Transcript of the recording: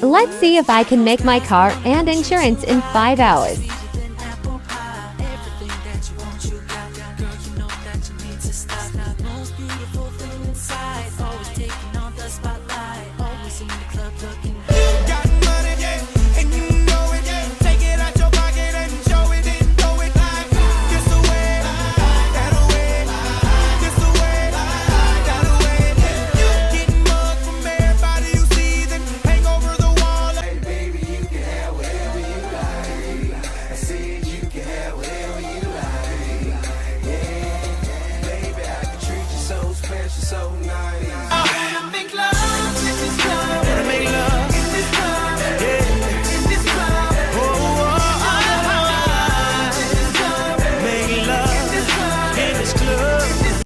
Let's see if I can make my car and insurance in 5 hours. So nice.